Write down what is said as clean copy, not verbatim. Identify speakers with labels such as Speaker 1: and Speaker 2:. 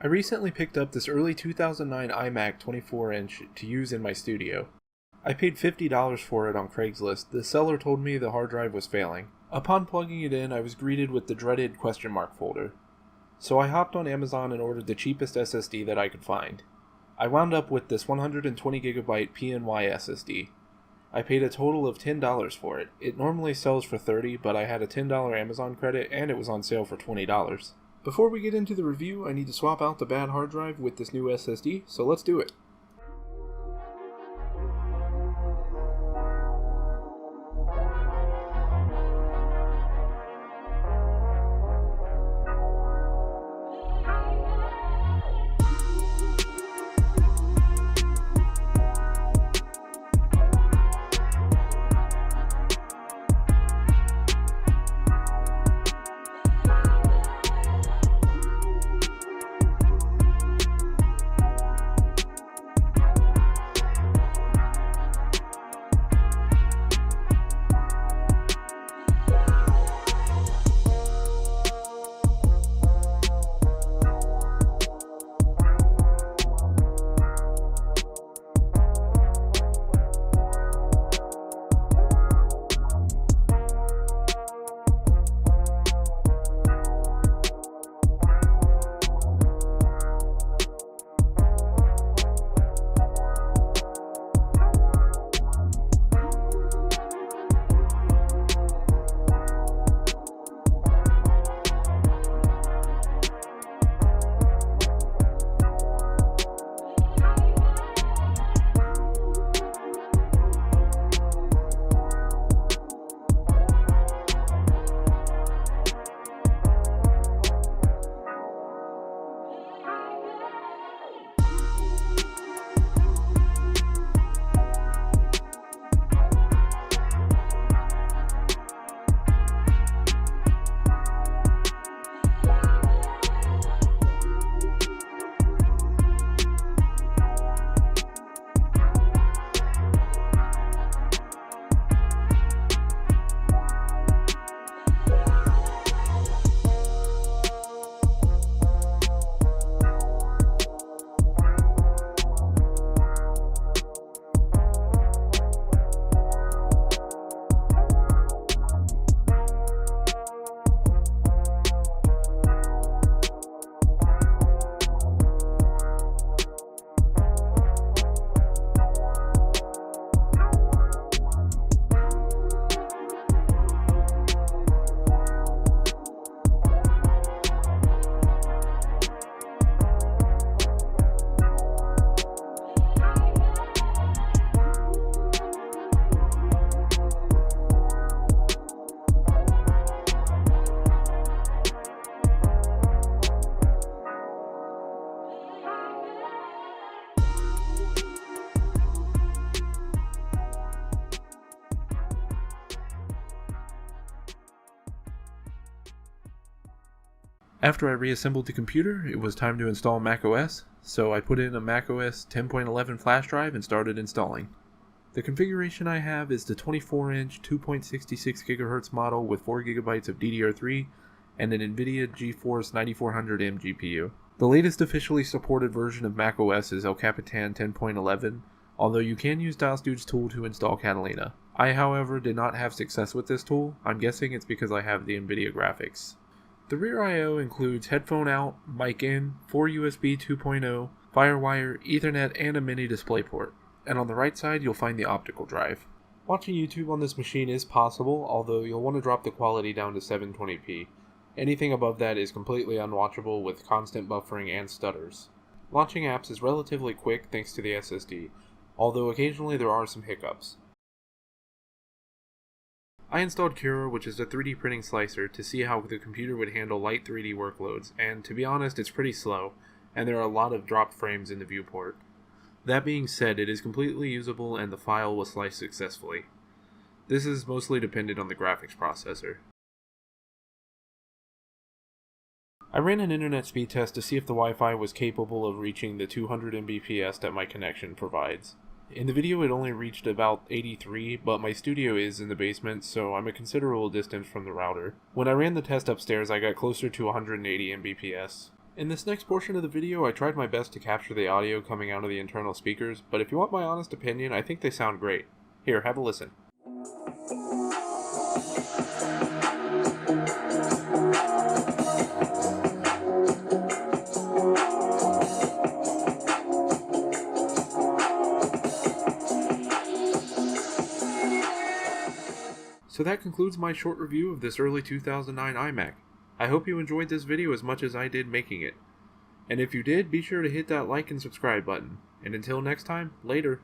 Speaker 1: I recently picked up this early 2009 iMac 24-inch to use in my studio. I paid $50 for it on Craigslist. The seller told me the hard drive was failing. Upon plugging it in, I was greeted with the dreaded question mark folder. So I hopped on Amazon and ordered the cheapest SSD that I could find. I wound up with this 120GB PNY SSD. I paid a total of $10 for it. It normally sells for $30, but I had a $10 Amazon credit and it was on sale for $20. Before we get into the review, I need to swap out the bad hard drive with this new SSD, so let's do it. After I reassembled the computer, it was time to install macOS, so I put in a macOS 10.11 flash drive and started installing. The configuration I have is the 24-inch 2.66 GHz model with 4GB of DDR3 and an NVIDIA GeForce 9400M GPU. The latest officially supported version of macOS is El Capitan 10.11, although you can use DOSDude's tool to install Catalina. I, however, did not have success with this tool. I'm guessing it's because I have the NVIDIA graphics. The rear I/O includes headphone out, mic in, 4 USB 2.0, Firewire, Ethernet, and a mini DisplayPort. And on the right side, you'll find the optical drive. Watching YouTube on this machine is possible, although you'll want to drop the quality down to 720p. Anything above that is completely unwatchable with constant buffering and stutters. Launching apps is relatively quick thanks to the SSD, although occasionally there are some hiccups. I installed Cura, which is a 3D printing slicer, to see how the computer would handle light 3D workloads, and to be honest, it's pretty slow, and there are a lot of dropped frames in the viewport. That being said, it is completely usable and the file was sliced successfully. This is mostly dependent on the graphics processor. I ran an internet speed test to see if the Wi-Fi was capable of reaching the 200 Mbps that my connection provides. In the video it only reached about 83, but my studio is in the basement, so I'm a considerable distance from the router. When I ran the test upstairs, I got closer to 180 Mbps. In this next portion of the video, I tried my best to capture the audio coming out of the internal speakers, but if you want my honest opinion, I think they sound great. Here, have a listen. So that concludes my short review of this early 2009 iMac. I hope you enjoyed this video as much as I did making it. And if you did, be sure to hit that like and subscribe button. And until next time, later.